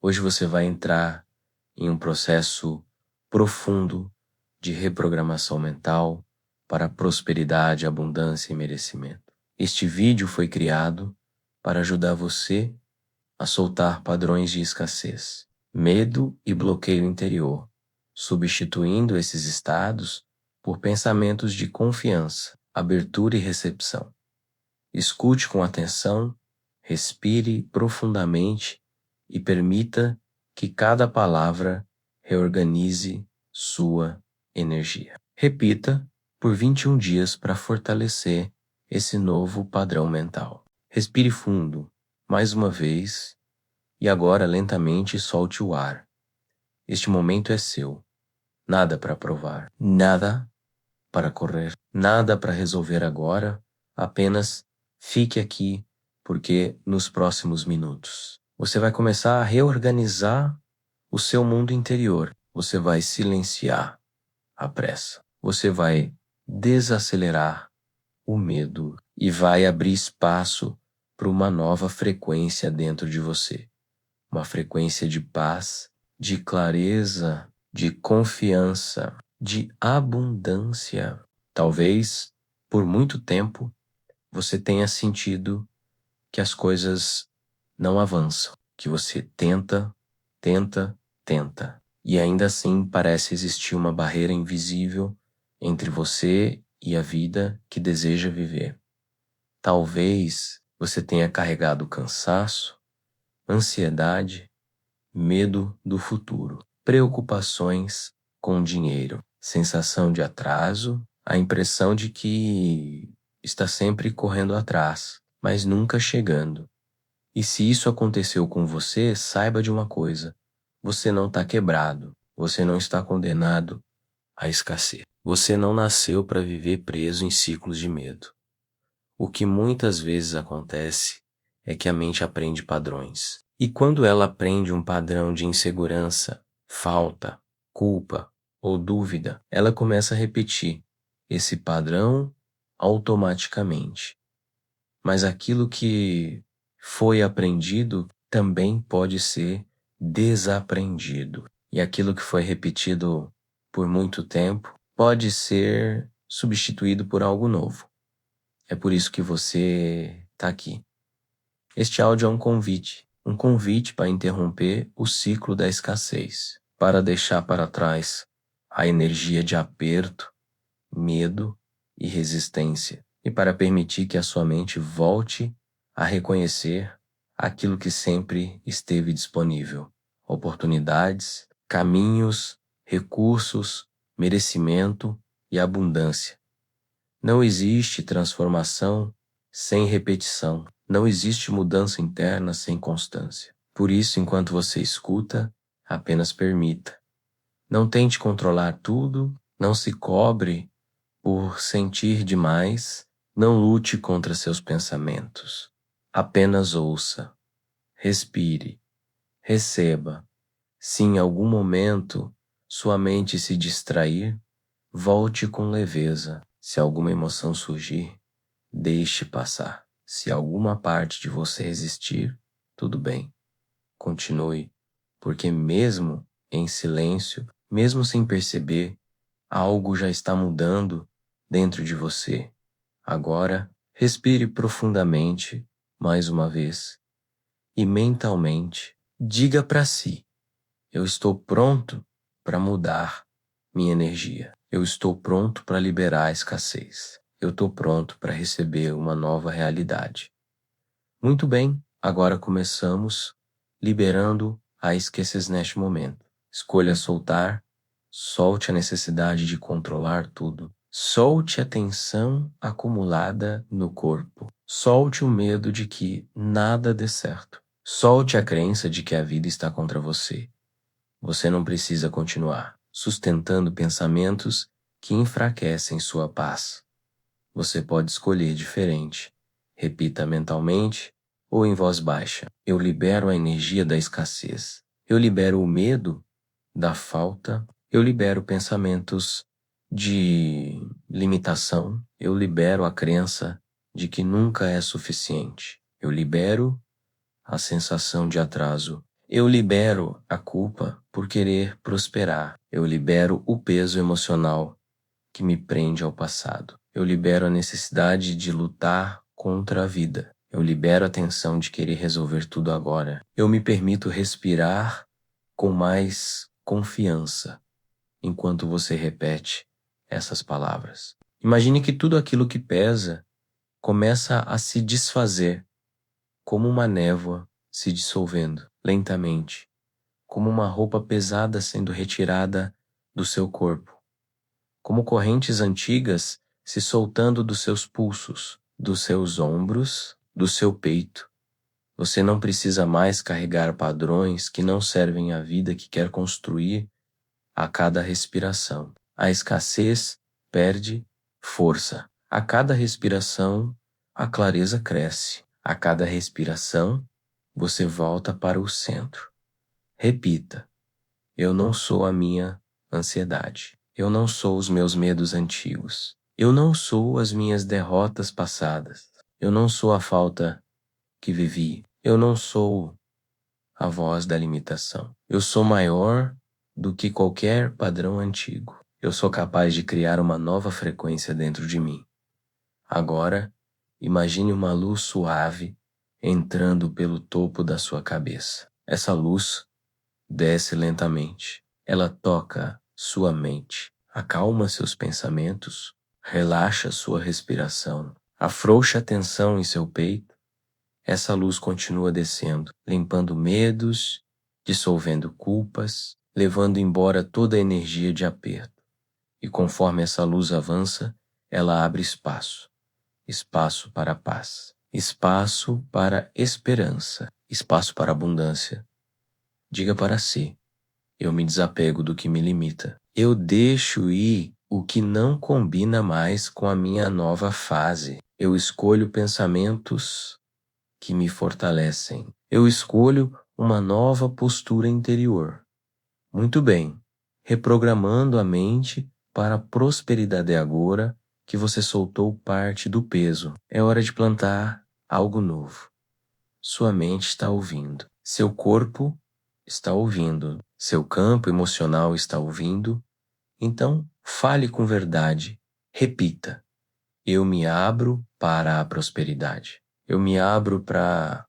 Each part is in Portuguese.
Hoje você vai entrar em um processo profundo de reprogramação mental para prosperidade, abundância e merecimento. Este vídeo foi criado para ajudar você a soltar padrões de escassez, medo e bloqueio interior, substituindo esses estados por pensamentos de confiança, abertura e recepção. Escute com atenção, respire profundamente e permita que cada palavra reorganize sua energia. Repita por 21 dias para fortalecer esse novo padrão mental. Respire fundo, mais uma vez, e agora lentamente solte o ar. Este momento é seu. Nada para provar, nada para correr, nada para resolver agora, apenas fique aqui, porque nos próximos minutos você vai começar a reorganizar o seu mundo interior. Você vai silenciar a pressa. Você vai desacelerar o medo e vai abrir espaço para uma nova frequência dentro de você. Uma frequência de paz, de clareza, de confiança, de abundância. Talvez, por muito tempo, você tenha sentido que as coisas não avançam, que você tenta, e ainda assim parece existir uma barreira invisível entre você e a vida que deseja viver. Talvez você tenha carregado cansaço, ansiedade, medo do futuro, preocupações com dinheiro, sensação de atraso, a impressão de que está sempre correndo atrás, mas nunca chegando. E se isso aconteceu com você, saiba de uma coisa: você não está quebrado, você não está condenado à escassez. Você não nasceu para viver preso em ciclos de medo. O que muitas vezes acontece é que a mente aprende padrões. E quando ela aprende um padrão de insegurança, falta, culpa ou dúvida, ela começa a repetir esse padrão automaticamente. Mas aquilo que foi aprendido também pode ser desaprendido. E aquilo que foi repetido por muito tempo pode ser substituído por algo novo. É por isso que você está aqui. Este áudio é um convite para interromper o ciclo da escassez, para deixar para trás a energia de aperto, medo e resistência, e para permitir que a sua mente volte a reconhecer aquilo que sempre esteve disponível: oportunidades, caminhos, recursos, merecimento e abundância. Não existe transformação sem repetição. Não existe mudança interna sem constância. Por isso, enquanto você escuta, apenas permita. Não tente controlar tudo, não se cobre por sentir demais, não lute contra seus pensamentos. Apenas ouça, respire, receba. Se em algum momento sua mente se distrair, volte com leveza. Se alguma emoção surgir, deixe passar. Se alguma parte de você resistir, tudo bem. Continue, porque mesmo em silêncio, mesmo sem perceber, algo já está mudando dentro de você. Agora, respire profundamente, mais uma vez, e mentalmente diga para si: eu estou pronto para mudar minha energia. Eu estou pronto para liberar a escassez. Eu estou pronto para receber uma nova realidade. Muito bem, agora começamos liberando a escassez neste momento. Escolha soltar, solte a necessidade de controlar tudo. Solte a tensão acumulada no corpo. Solte o medo de que nada dê certo. Solte a crença de que a vida está contra você. Você não precisa continuar sustentando pensamentos que enfraquecem sua paz. Você pode escolher diferente. Repita mentalmente ou em voz baixa: eu libero a energia da escassez. Eu libero o medo da falta. Eu libero pensamentos de limitação. Eu libero a crença de que nunca é suficiente. Eu libero a sensação de atraso. Eu libero a culpa por querer prosperar. Eu libero o peso emocional que me prende ao passado. Eu libero a necessidade de lutar contra a vida. Eu libero a tensão de querer resolver tudo agora. Eu me permito respirar com mais confiança enquanto você repete essas palavras. Imagine que tudo aquilo que pesa começa a se desfazer, como uma névoa se dissolvendo lentamente, como uma roupa pesada sendo retirada do seu corpo, como correntes antigas se soltando dos seus pulsos, dos seus ombros, do seu peito. Você não precisa mais carregar padrões que não servem à vida que quer construir a cada respiração. A escassez perde força. A cada respiração, a clareza cresce. A cada respiração, você volta para o centro. Repita: eu não sou a minha ansiedade. Eu não sou os meus medos antigos. Eu não sou as minhas derrotas passadas. Eu não sou a falta que vivi. Eu não sou a voz da limitação. Eu sou maior do que qualquer padrão antigo. Eu sou capaz de criar uma nova frequência dentro de mim. Agora, imagine uma luz suave entrando pelo topo da sua cabeça. Essa luz desce lentamente. Ela toca sua mente, acalma seus pensamentos, relaxa sua respiração, afrouxa a tensão em seu peito. Essa luz continua descendo, limpando medos, dissolvendo culpas, levando embora toda a energia de aperto. E conforme essa luz avança, ela abre espaço. Espaço para a paz. Espaço para esperança. Espaço para abundância. Diga para si: eu me desapego do que me limita. Eu deixo ir o que não combina mais com a minha nova fase. Eu escolho pensamentos que me fortalecem. Eu escolho uma nova postura interior. Muito bem. Reprogramando a mente para a prosperidade agora que você soltou parte do peso. É hora de plantar algo novo. Sua mente está ouvindo. Seu corpo está ouvindo. Seu campo emocional está ouvindo. Então, fale com verdade. Repita: eu me abro para a prosperidade. Eu me abro para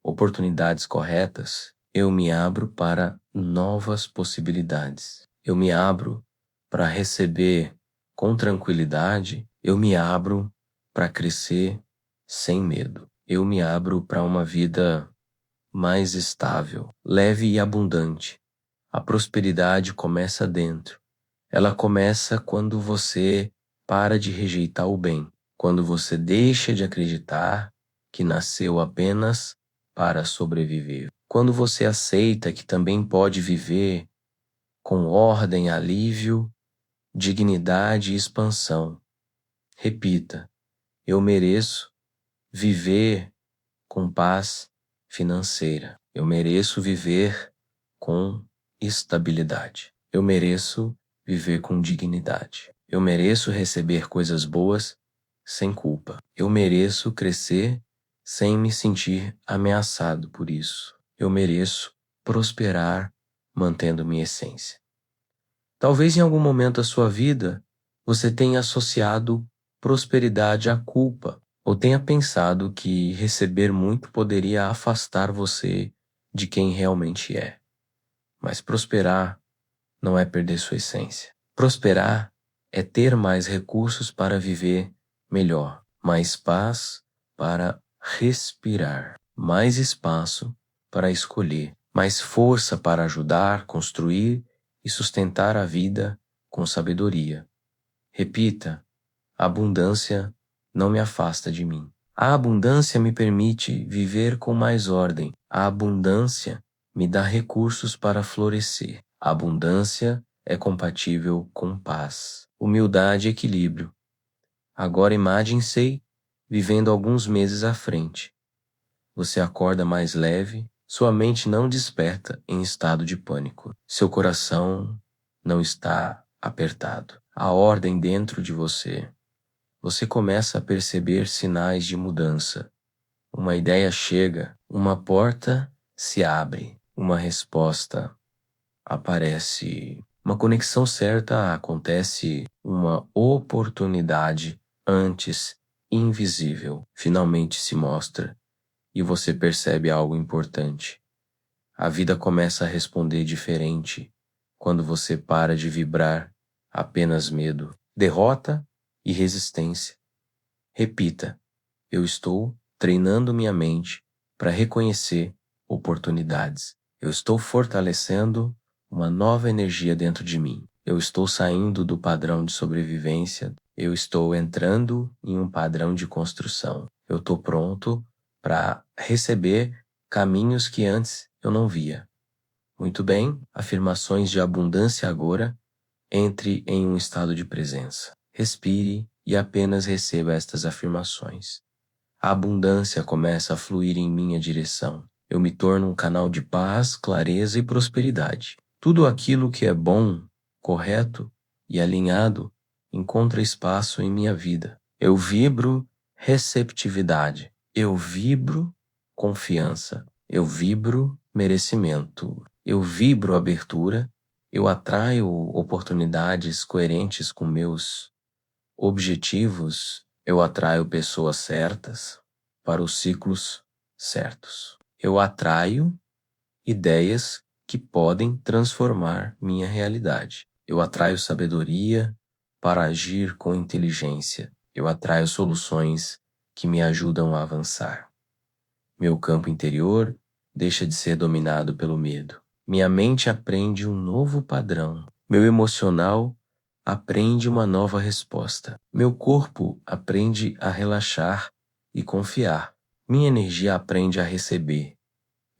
oportunidades corretas. Eu me abro para novas possibilidades. Eu me abro para receber com tranquilidade. Eu me abro para crescer sem medo. Eu me abro para uma vida mais estável, leve e abundante. A prosperidade começa dentro. Ela começa quando você para de rejeitar o bem, quando você deixa de acreditar que nasceu apenas para sobreviver, quando você aceita que também pode viver com ordem, alívio, dignidade e expansão. Repita: eu mereço viver com paz financeira. Eu mereço viver com estabilidade. Eu mereço viver com dignidade. Eu mereço receber coisas boas sem culpa. Eu mereço crescer sem me sentir ameaçado por isso. Eu mereço prosperar mantendo minha essência. Talvez em algum momento da sua vida você tenha associado prosperidade à culpa, ou tenha pensado que receber muito poderia afastar você de quem realmente é. Mas prosperar não é perder sua essência. Prosperar é ter mais recursos para viver melhor, mais paz para respirar, mais espaço para escolher, mais força para ajudar, construir e sustentar a vida com sabedoria. Repita: a abundância não me afasta de mim. A abundância me permite viver com mais ordem. A abundância me dá recursos para florescer. A abundância é compatível com paz, humildade e equilíbrio. Agora imagine-se vivendo alguns meses à frente. Você acorda mais leve, sua mente não desperta em estado de pânico. Seu coração não está apertado. Há ordem dentro de você. Você começa a perceber sinais de mudança. Uma ideia chega, uma porta se abre, uma resposta aparece, uma conexão certa acontece, uma oportunidade antes invisível finalmente se mostra e você percebe algo importante. A vida começa a responder diferente quando você para de vibrar apenas medo, derrota e resistência. Repita: eu estou treinando minha mente para reconhecer oportunidades. Eu estou fortalecendo uma nova energia dentro de mim. Eu estou saindo do padrão de sobrevivência. Eu estou entrando em um padrão de construção. Eu estou pronto para receber caminhos que antes eu não via. Muito bem, afirmações de abundância agora. Entre em um estado de presença. Respire e apenas receba estas afirmações. A abundância começa a fluir em minha direção. Eu me torno um canal de paz, clareza e prosperidade. Tudo aquilo que é bom, correto e alinhado encontra espaço em minha vida. Eu vibro receptividade. Eu vibro confiança. Eu vibro merecimento. Eu vibro abertura. Eu atraio oportunidades coerentes com meus objetivos. Eu atraio pessoas certas para os ciclos certos. Eu atraio ideias que podem transformar minha realidade. Eu atraio sabedoria para agir com inteligência. Eu atraio soluções que me ajudam a avançar. Meu campo interior deixa de ser dominado pelo medo. Minha mente aprende um novo padrão. Meu emocional aprende uma nova resposta. Meu corpo aprende a relaxar e confiar. Minha energia aprende a receber.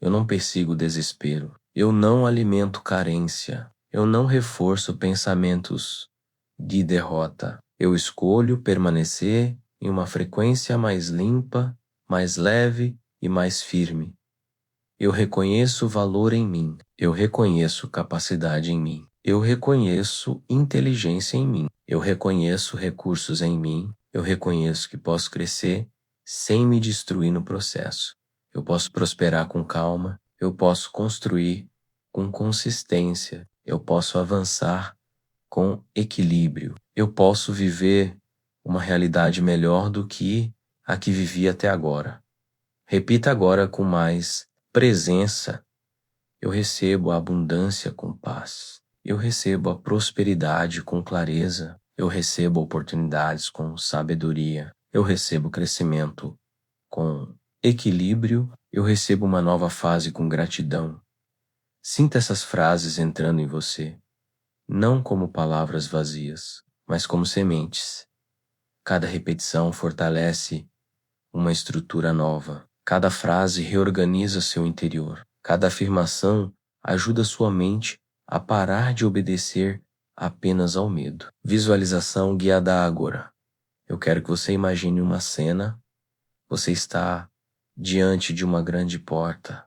Eu não persigo desespero. Eu não alimento carência. Eu não reforço pensamentos de derrota. Eu escolho permanecer em uma frequência mais limpa, mais leve e mais firme. Eu reconheço valor em mim. Eu reconheço capacidade em mim. Eu reconheço inteligência em mim. Eu reconheço recursos em mim. Eu reconheço que posso crescer sem me destruir no processo. Eu posso prosperar com calma. Eu posso construir com consistência. Eu posso avançar com equilíbrio. Eu posso viver uma realidade melhor do que a que vivi até agora. Repita agora com mais presença. Eu recebo a abundância com paz. Eu recebo a prosperidade com clareza. Eu recebo oportunidades com sabedoria. Eu recebo crescimento com equilíbrio. Eu recebo uma nova fase com gratidão. Sinta essas frases entrando em você, não como palavras vazias, mas como sementes. Cada repetição fortalece uma estrutura nova. Cada frase reorganiza seu interior. Cada afirmação ajuda sua mente a parar de obedecer apenas ao medo. Visualização guiada agora. Eu quero que você imagine uma cena. Você está diante de uma grande porta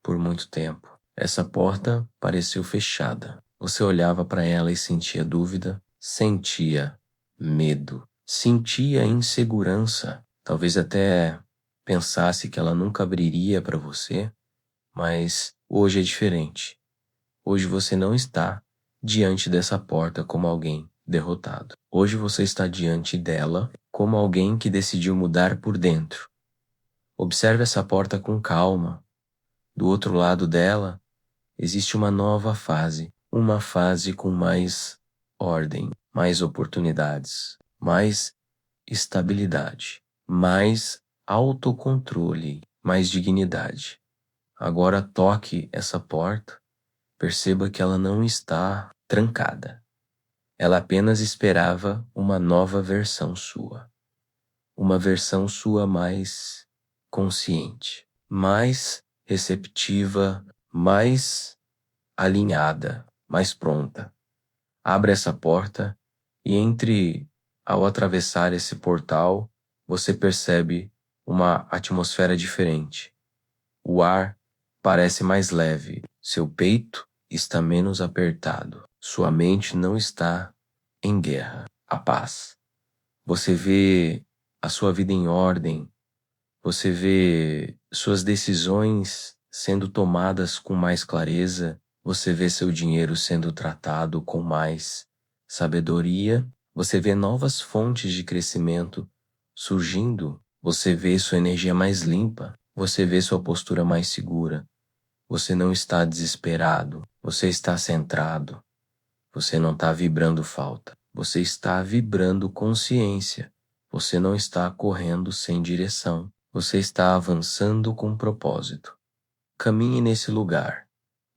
por muito tempo. Essa porta pareceu fechada. Você olhava para ela e sentia dúvida, sentia medo, sentia insegurança, talvez até pensasse que ela nunca abriria para você, mas hoje é diferente. Hoje você não está diante dessa porta como alguém derrotado. Hoje você está diante dela como alguém que decidiu mudar por dentro. Observe essa porta com calma. Do outro lado dela, existe uma nova fase, uma fase com mais ordem, mais oportunidades, mais estabilidade, mais autocontrole, mais dignidade. Agora toque essa porta, perceba que ela não está trancada. Ela apenas esperava uma nova versão sua. Uma versão sua mais consciente, mais receptiva, mais alinhada, mais pronta. Abra essa porta e ao atravessar esse portal, você percebe uma atmosfera diferente. O ar parece mais leve, seu peito está menos apertado, sua mente não está em guerra. A paz. Você vê a sua vida em ordem, você vê suas decisões sendo tomadas com mais clareza, você vê seu dinheiro sendo tratado com mais sabedoria, você vê novas fontes de crescimento surgindo, você vê sua energia mais limpa, você vê sua postura mais segura. Você não está desesperado, você está centrado. Você não está vibrando falta, você está vibrando consciência. Você não está correndo sem direção, você está avançando com propósito. Caminhe nesse lugar,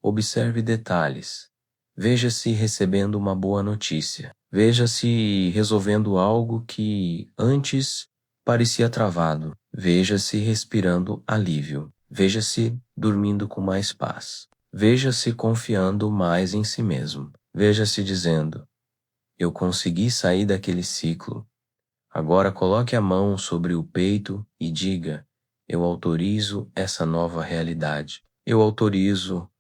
observe detalhes, veja-se recebendo uma boa notícia, veja-se resolvendo algo que antes parecia travado, veja-se respirando alívio, veja-se dormindo com mais paz, veja-se confiando mais em si mesmo, veja-se dizendo: eu consegui sair daquele ciclo. Agora coloque a mão sobre o peito e diga: eu autorizo essa nova realidade. Eu autorizo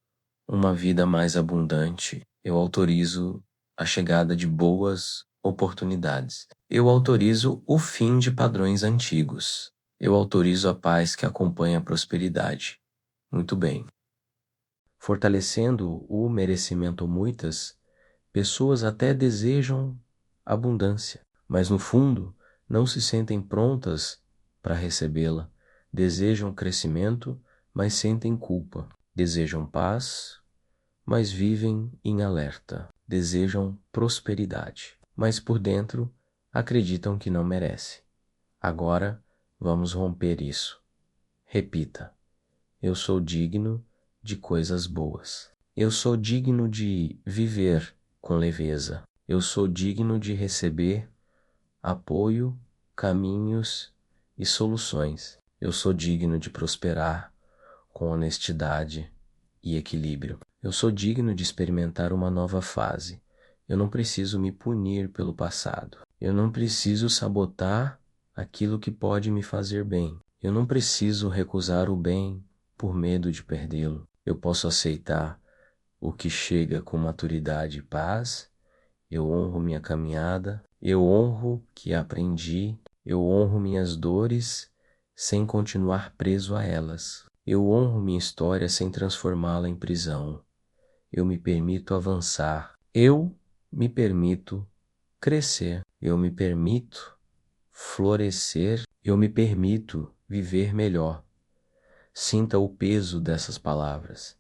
uma vida mais abundante. Eu autorizo a chegada de boas oportunidades. Eu autorizo o fim de padrões antigos. Eu autorizo a paz que acompanha a prosperidade. Muito bem. Fortalecendo o merecimento muitas, pessoas até desejam abundância, mas no fundo não se sentem prontas para recebê-la. Desejam crescimento, mas sentem culpa. Desejam paz, mas vivem em alerta. Desejam prosperidade, mas por dentro acreditam que não merece. Agora vamos romper isso. Repita: eu sou digno de coisas boas. Eu sou digno de viver com leveza. Eu sou digno de receber apoio, caminhos e soluções. Eu sou digno de prosperar com honestidade e equilíbrio. Eu sou digno de experimentar uma nova fase. Eu não preciso me punir pelo passado. Eu não preciso sabotar aquilo que pode me fazer bem. Eu não preciso recusar o bem por medo de perdê-lo. Eu posso aceitar o que chega com maturidade e paz. Eu honro minha caminhada. Eu honro o que aprendi. Eu honro minhas dores sem continuar preso a elas. Eu honro minha história sem transformá-la em prisão. Eu me permito avançar. Eu me permito crescer. Eu me permito florescer. Eu me permito viver melhor. Sinta o peso dessas palavras.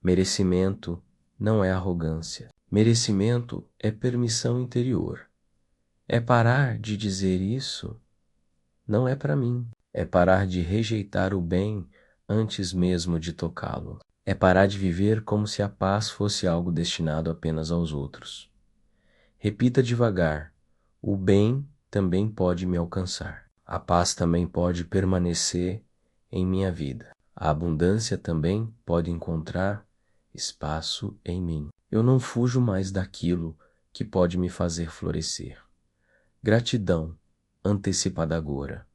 Merecimento não é arrogância. Merecimento é permissão interior. É parar de dizer isso não é para mim. É parar de rejeitar o bem antes mesmo de tocá-lo. É parar de viver como se a paz fosse algo destinado apenas aos outros. Repita devagar: o bem também pode me alcançar. A paz também pode permanecer em minha vida. A abundância também pode encontrar espaço em mim. Eu não fujo mais daquilo que pode me fazer florescer. Gratidão antecipada agora.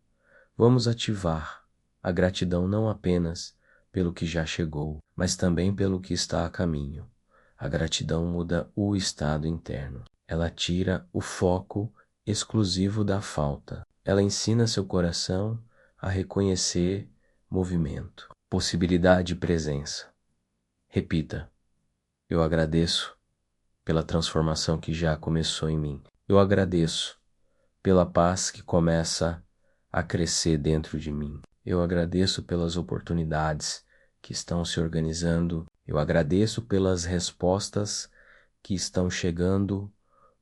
Vamos ativar a gratidão não apenas pelo que já chegou, mas também pelo que está a caminho. A gratidão muda o estado interno. Ela tira o foco exclusivo da falta. Ela ensina seu coração a reconhecer movimento, possibilidade e presença. Repita: eu agradeço pela transformação que já começou em mim. Eu agradeço pela paz que começa a crescer dentro de mim. Eu agradeço pelas oportunidades que estão se organizando. Eu agradeço pelas respostas que estão chegando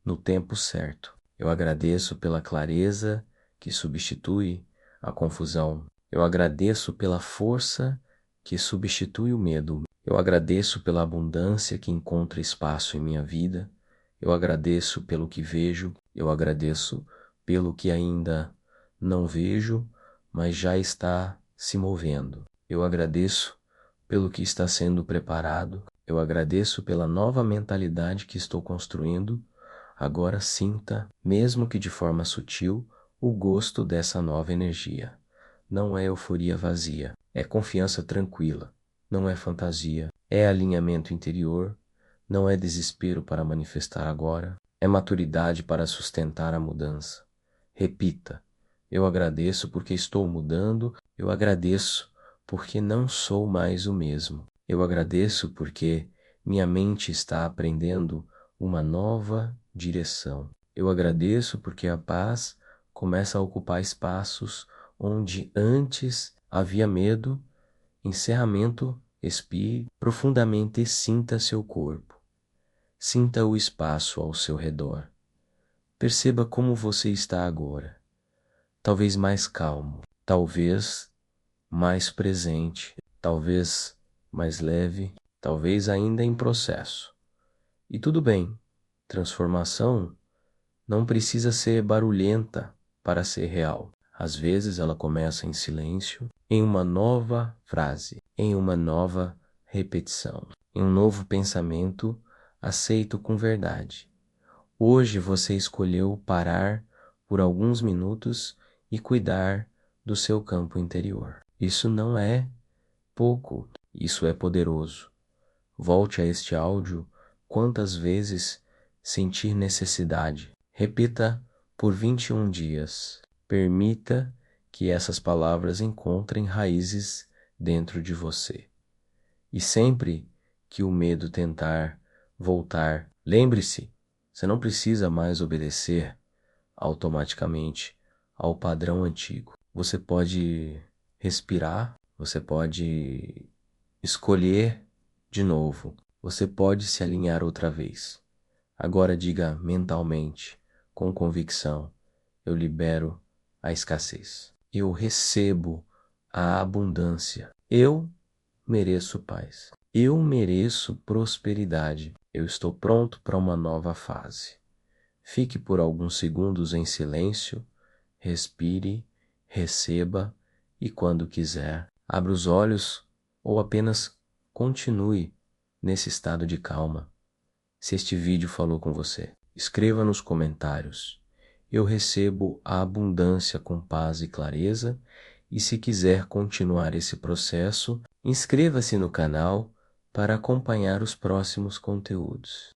no tempo certo. Eu agradeço pela clareza que substitui a confusão. Eu agradeço pela força que substitui o medo. Eu agradeço pela abundância que encontra espaço em minha vida. Eu agradeço pelo que vejo. Eu agradeço pelo que ainda não vejo, mas já está se movendo. Eu agradeço pelo que está sendo preparado. Eu agradeço pela nova mentalidade que estou construindo. Agora sinta, mesmo que de forma sutil, o gosto dessa nova energia. Não é euforia vazia, é confiança tranquila. Não é fantasia, é alinhamento interior. Não é desespero para manifestar agora, é maturidade para sustentar a mudança. Repita: eu agradeço porque estou mudando, eu agradeço porque não sou mais o mesmo. Eu agradeço porque minha mente está aprendendo uma nova direção. Eu agradeço porque a paz começa a ocupar espaços onde antes havia medo. Encerramento, expire profundamente e sinta seu corpo. Sinta o espaço ao seu redor. Perceba como você está agora. Talvez mais calmo, talvez mais presente, talvez mais leve, talvez ainda em processo. E tudo bem, transformação não precisa ser barulhenta para ser real. Às vezes ela começa em silêncio, em uma nova frase, em uma nova repetição, em um novo pensamento aceito com verdade. Hoje você escolheu parar por alguns minutos e cuidar do seu campo interior. Isso não é pouco, isso é poderoso. Volte a este áudio quantas vezes sentir necessidade. Repita por 21 dias. Permita que essas palavras encontrem raízes dentro de você. E sempre que o medo tentar voltar, lembre-se, você não precisa mais obedecer automaticamente ao padrão antigo. Você pode respirar, você pode escolher de novo, você pode se alinhar outra vez. Agora diga mentalmente, com convicção: eu libero a escassez. Eu recebo a abundância. Eu mereço paz. Eu mereço prosperidade. Eu estou pronto para uma nova fase. Fique por alguns segundos em silêncio, respire, receba e, quando quiser, abra os olhos ou apenas continue nesse estado de calma. Se este vídeo falou com você, escreva nos comentários. Eu recebo a abundância com paz e clareza, e se quiser continuar esse processo, inscreva-se no canal para acompanhar os próximos conteúdos.